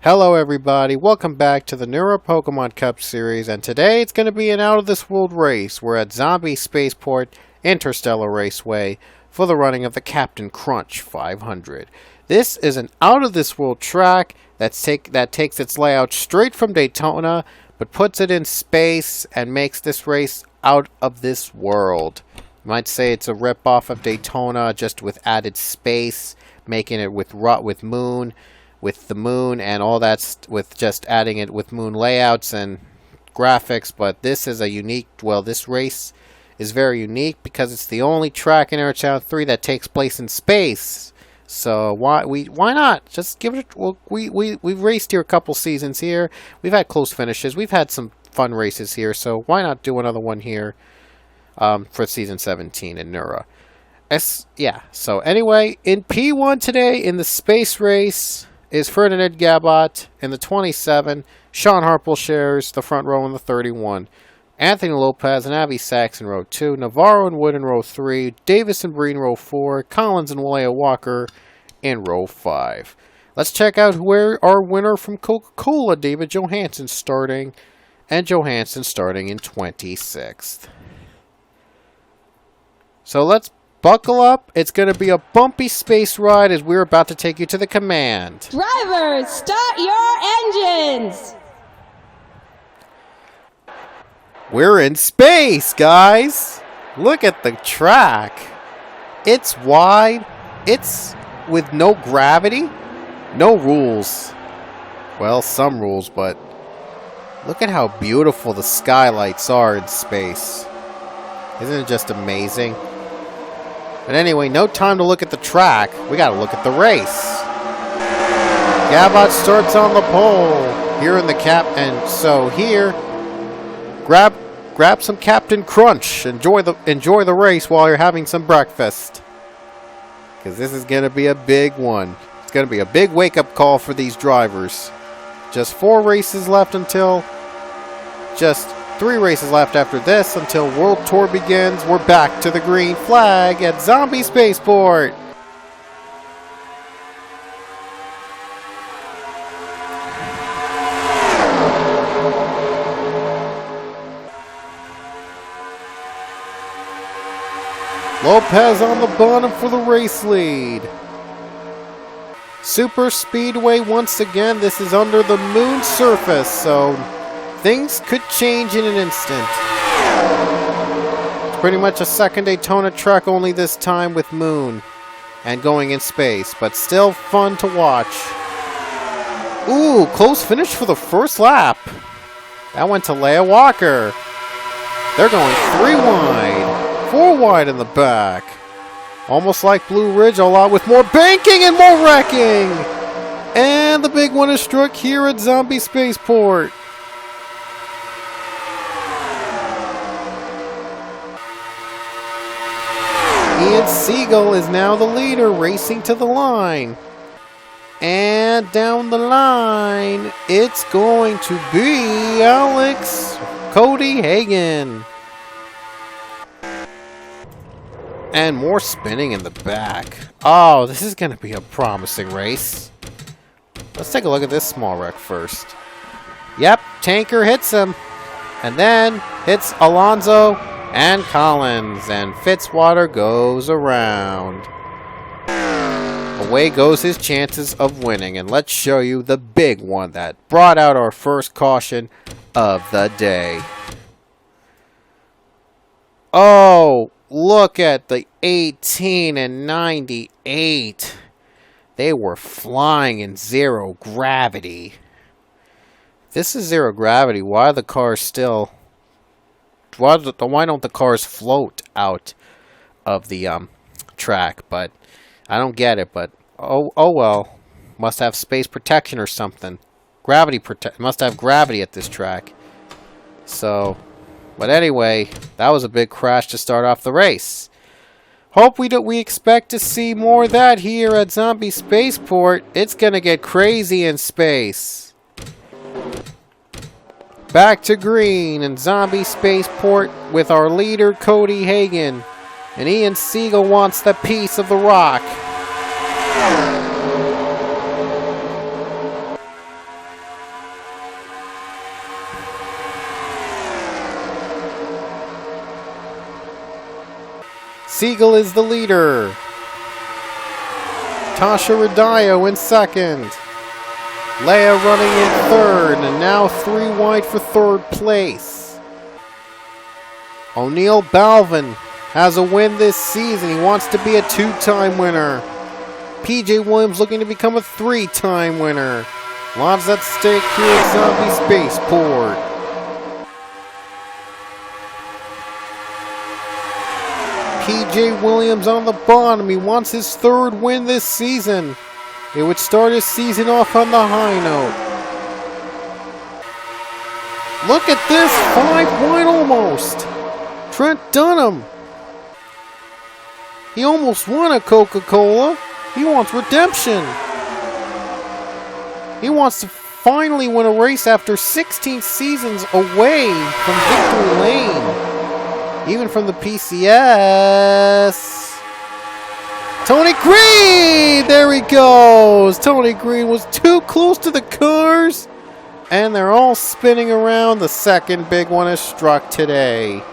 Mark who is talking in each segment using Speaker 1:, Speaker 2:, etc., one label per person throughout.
Speaker 1: Hello everybody, welcome back to the NURA Pokemon Cup series, and today it's going to be an out-of-this-world race. We're at Zombie Spaceport Interstellar Raceway for the running of the Captain Crunch 500. This is an out-of-this-world track that takes its layout straight from Daytona, but puts it in space and makes this race out of this world. You might say it's a rip-off of Daytona, just with added space, making it with the moon and all that, with just adding it with moon layouts and graphics. But this is a unique, this race is very unique because it's the only track in Air Challenge 3 that takes place in space. So why not just give it? Well, we've raced here a couple seasons here. We've had close finishes. We've had some fun races here. So why not do another one here for season 17 in NURA? So anyway, in P1 today in the space race is Ferdinand Gabot in the 27, Sean Harpel shares the front row in the 31, Anthony Lopez and Avi Sachs in row 2, Navarro and Wood in row 3, Davis and Breen row 4, Collins and Walea Walker in row 5. Let's check out where our winner from Coca-Cola, David Johansson, starting, and Johansson starting in 26th. So let's buckle up. It's going to be a bumpy space ride as we're about to take you to the command.
Speaker 2: Drivers, start your engines!
Speaker 1: We're in space, guys! Look at the track. It's wide. It's with no gravity. No rules. Well, some rules, but look at how beautiful the skylights are in space. Isn't it just amazing? But anyway, no time to look at the track. We gotta look at the race. Gabot starts on the pole here in the cap, and so here, grab some Captain Crunch. Enjoy the race while you're having some breakfast, because this is gonna be a big one. It's gonna be a big wake-up call for these drivers. Just 4 races left until just 3 races left after this until World Tour begins. We're back to the green flag at Zombie Spaceport. Lopez on the bottom for the race lead. Super Speedway once again. This is under the moon surface, so things could change in an instant. It's pretty much a second Daytona track, only this time with moon and going in space, but still fun to watch. Ooh, close finish for the first lap. That went to Leia Walker. They're going 3 wide, 4 wide in the back. Almost like Blue Ridge, a lot with more banking and more wrecking. And the big one is struck here at Zombie Spaceport. Ian Siegel is now the leader, racing to the line. And down the line, it's going to be Alex Cody Hagan. And more spinning in the back. Oh, this is going to be a promising race. Let's take a look at this small wreck first. Yep, Tanker hits him. And then hits Alonso and Collins, and Fitzwater goes around. Away goes his chances of winning, and let's show you the big one that brought out our first caution of the day. Oh, look at the 18 and 98. They were flying in 0 gravity. If this is 0 gravity, why are the cars still... Why don't the cars float out of the track? But I don't get it. But oh well, must have space protection or something. Must have gravity at this track. So, but anyway, that was a big crash to start off the race. Hope we expect to see more of that here at Zombie Spaceport. It's gonna get crazy in space. Back to green and Zombie Spaceport with our leader Cody Hagan. And Ian Siegel wants the piece of the rock. Siegel is the leader. Tasha Radio in second. Leia running in third, and now 3 wide for third place. O'Neal Balvin has a win this season. He wants to be a 2-time winner. PJ Williams looking to become a 3-time winner. Lots at stake here at Zombie Spaceport. PJ Williams on the bottom. He wants his 3rd win this season. It would start his season off on the high note. Look at this, 5 wide almost. Trent Dunham. He almost won a Coca-Cola. He wants redemption. He wants to finally win a race after 16 seasons away from victory lane. Even from the PCS. Tony Green! There he goes! Tony Green was too close to the cars. And they're all spinning around. The second big one is struck today.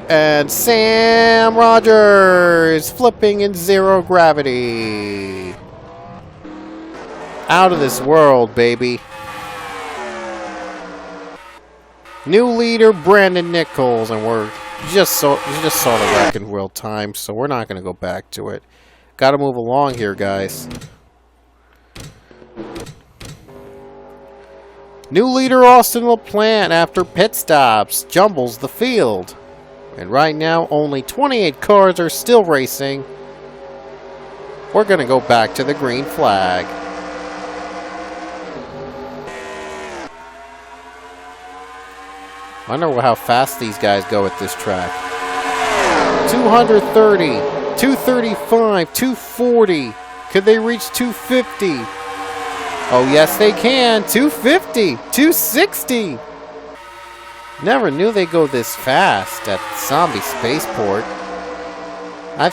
Speaker 1: And Sam Rogers flipping in 0 gravity. Out of this world, baby. New leader Brandon Nichols, and we're just saw the wreck in real time, so we're not going to go back to it. Got to move along here, guys. New leader Austin LaPlante, after pit stops, jumbles the field. And right now, only 28 cars are still racing. We're going to go back to the green flag. I wonder how fast these guys go at this track. 230, 235, 240. Could they reach 250? Oh, yes, they can. 250, 260. Never knew they'd go this fast at Zombie Spaceport. I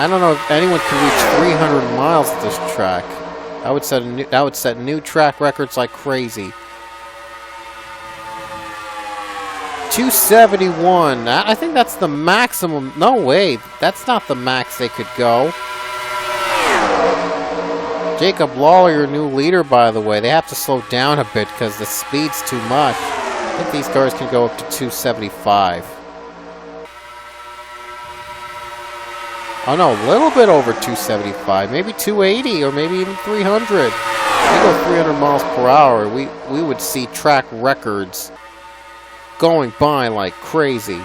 Speaker 1: don't know if anyone can reach 300 miles at this track. That would set new track records like crazy. 271. I think that's the maximum. No way. That's not the max they could go. Jacob Lawler, your new leader, by the way. They have to slow down a bit because the speed's too much. I think these cars can go up to 275. Oh no, a little bit over 275. Maybe 280 or maybe even 300. If we go 300 miles per hour, we would see track records going by like crazy.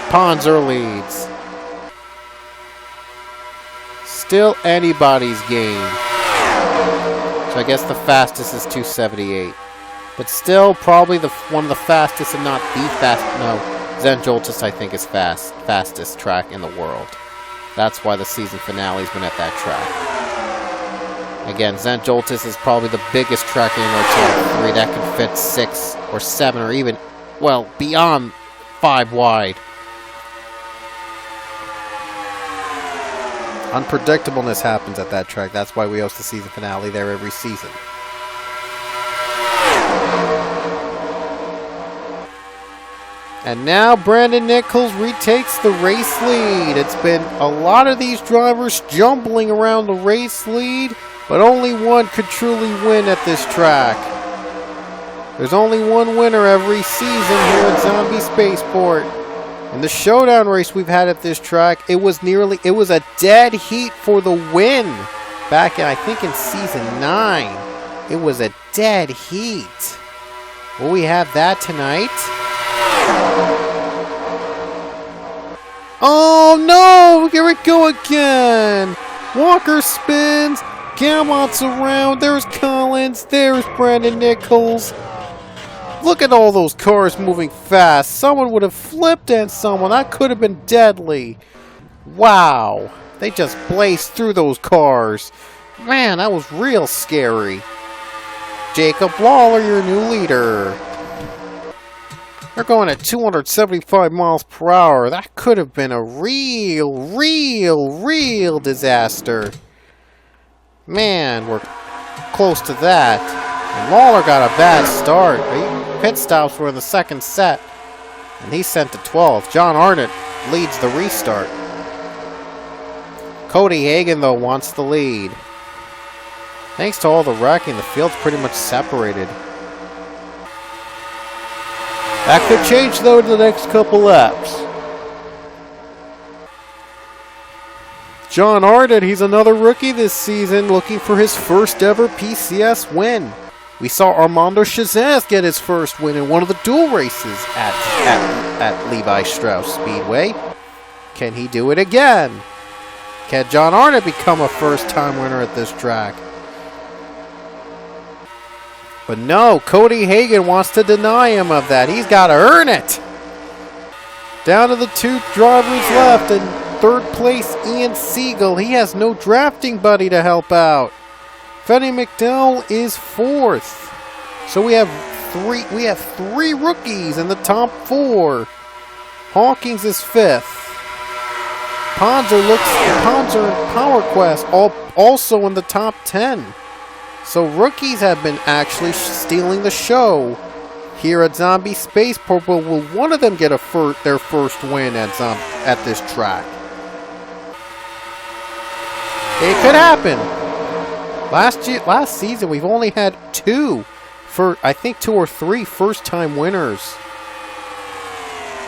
Speaker 1: Ponzer leads. Still anybody's game. So I guess the fastest is 278. But still probably one of the fastest, and not the fastest. No, Zen Joltis I think is fastest track in the world. That's why the season finale's been at that track. Again, Zen Joltis is probably the biggest track in Rotation 3 that can fit 6 or 7 or even, well, beyond 5 wide. Unpredictableness happens at that track. That's why we host the season finale there every season. And now Brandon Nichols retakes the race lead. It's been a lot of these drivers jumbling around the race lead, but only one could truly win at this track. There's only one winner every season here at Zombie Spaceport. In the showdown race we've had at this track, it was a dead heat for the win. Back in, I think in season 9, it was a dead heat. Will we have that tonight? Oh no! Here we go again! Walker spins. Galmont's around. There's Collins. There's Brandon Nichols. Look at all those cars moving fast. Someone would have flipped at someone. That could have been deadly. Wow. They just blazed through those cars. Man, that was real scary. Jacob Lawler, your new leader. They're going at 275 miles per hour. That could have been a real disaster. Man, we're close to that. And Lawler got a bad start. Pit stops were in the second set. And he's sent to 12th. John Arnott leads the restart. Cody Hagan, though, wants the lead. Thanks to all the wrecking, the field's pretty much separated. That could change, though, in the next couple laps. John Arnott, he's another rookie this season, looking for his first ever PCS win. We saw Armando Chazaz get his first win in one of the dual races at Levi Strauss Speedway. Can he do it again? Can John Arnott become a first-time winner at this track? But no, Cody Hagan wants to deny him of that. He's got to earn it. Down to the 2 drivers left, and third place Ian Siegel. He has no drafting buddy to help out. Fenny McDowell is 4th. So we have three rookies in the top 4. Hawkins is 5th. Ponzer and Power Quest also in the top 10. So rookies have been actually stealing the show here at Zombie Spaceport. But will one of them get their first win at this track? It could happen. Last season we've only had 2 or 3 first-time winners.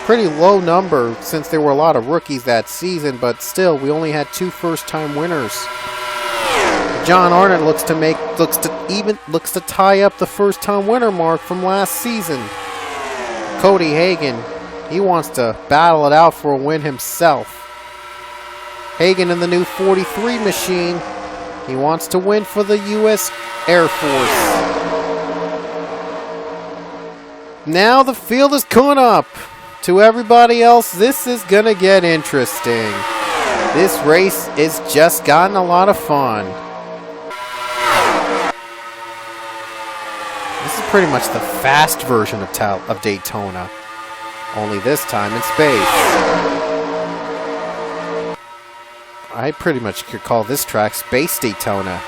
Speaker 1: Pretty low number since there were a lot of rookies that season, but still we only had 2 first-time winners. John Arnott looks to tie up the first-time winner mark from last season. Cody Hagan, he wants to battle it out for a win himself. Hagan in the new 43 machine. He wants to win for the U.S. Air Force. Now the field is caught up. To everybody else, this is gonna get interesting. This race is just gotten a lot of fun. This is pretty much the fast version of Daytona, only this time in space. I pretty much could call this track Space Daytona.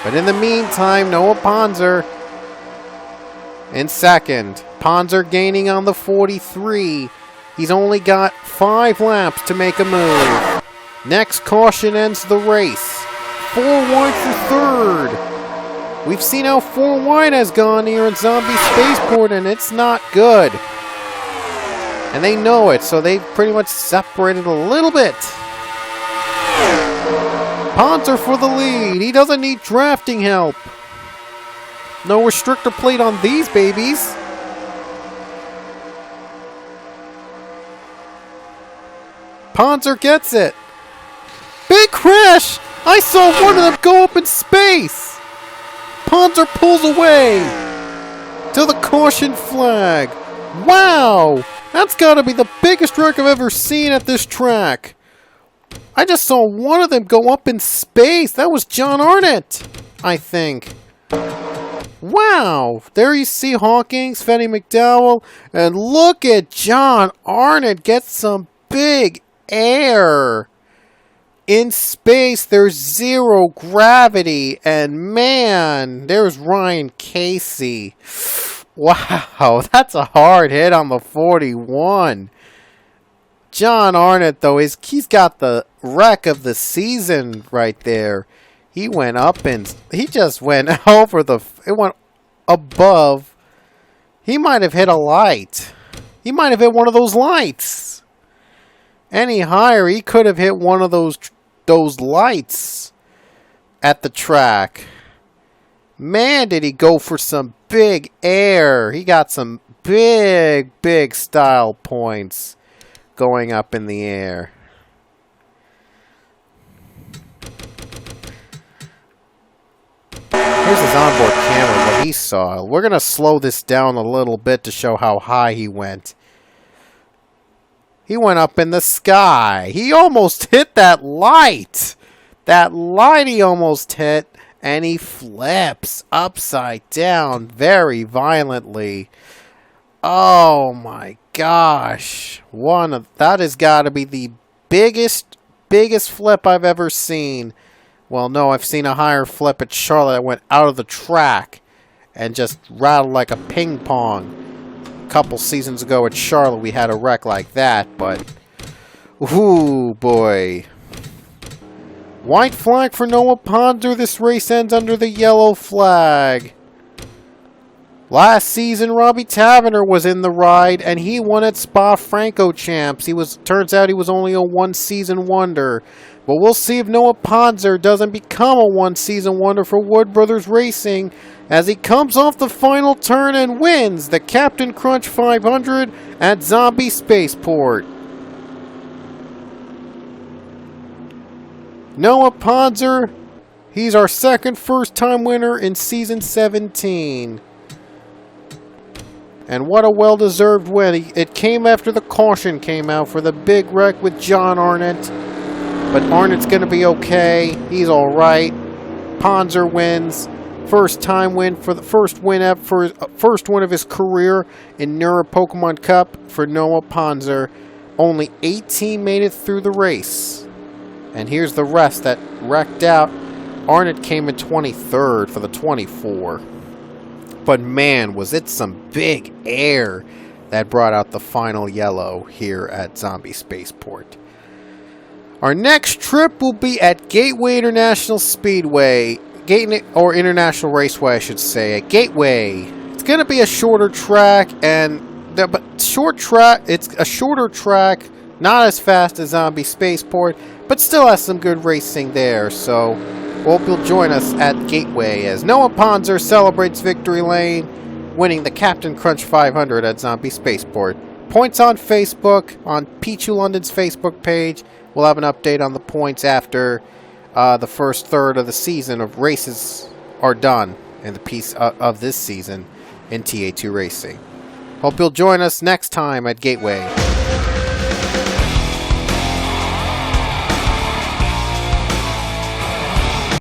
Speaker 1: But in the meantime, Noah Ponzer in second. Ponzer gaining on the 43. He's only got 5 laps to make a move. Next caution ends the race. 4 wide for third. We've seen how 4 wide has gone here in Zombie Spaceport, and it's not good. And they know it, so they've pretty much separated a little bit. Ponzer for the lead. He doesn't need drafting help. No restrictor plate on these babies. Ponzer gets it. Big crash! I saw one of them go up in space. Ponzer pulls away to the caution flag. Wow! That's got to be the biggest wreck I've ever seen at this track. I just saw one of them go up in space. That was John Arnott, I think. Wow. There you see Hawkins, Fenny McDowell, and look at John Arnott get some big air. In space, there's 0 gravity, and man, there's Ryan Casey. Wow, that's a hard hit on the 41. John Arnott, though, he's got the wreck of the season right there. He went up and he just went over it went above. He might have hit a light. He might have hit one of those lights. Any higher, he could have hit one of those lights at the track. Man, did he go for some big air. He got some big style points going up in the air. Here's his onboard camera, what he saw. We're going to slow this down a little bit to show how high he went. He went up in the sky. He almost hit that light. That light he almost hit. And he flips upside down very violently. Oh my gosh. That has got to be the biggest flip I've ever seen. Well, no, I've seen a higher flip at Charlotte that went out of the track and just rattled like a ping pong. couple seasons ago at Charlotte we had a wreck like that, but... Ooh, boy. White flag for Noah Ponzer. This race ends under the yellow flag. Last season, Robbie Taverner was in the ride, and he won at Spa-Francorchamps. Turns out he was only a one-season wonder. But we'll see if Noah Ponzer doesn't become a one-season wonder for Wood Brothers Racing as he comes off the final turn and wins the Captain Crunch 500 at Zombie Spaceport. Noah Ponzer, he's our second first-time winner in Season 17. And what a well-deserved win. It came after the caution came out for the big wreck with John Arnott. But Arnott's going to be okay. He's alright. Ponzer wins. First-time win for the first win of his career in NURA Pokemon Cup for Noah Ponzer. Only 18 made it through the race. And here's the rest that wrecked out. Arnott came in 23rd for the 24. But man, was it some big air that brought out the final yellow here at Zombie Spaceport. Our next trip will be at Gateway International Speedway. International Raceway, I should say. At Gateway. It's going to be a shorter track, it's a shorter track, not as fast as Zombie Spaceport, but still has some good racing there, so hope you'll join us at Gateway as Noah Ponzer celebrates victory lane, winning the Captain Crunch 500 at Zombie Spaceport. Points on Facebook, on Pichu London's Facebook page. We'll have an update on the points after the first third of the season of races are done in the piece of this season in TA2 Racing. Hope you'll join us next time at Gateway.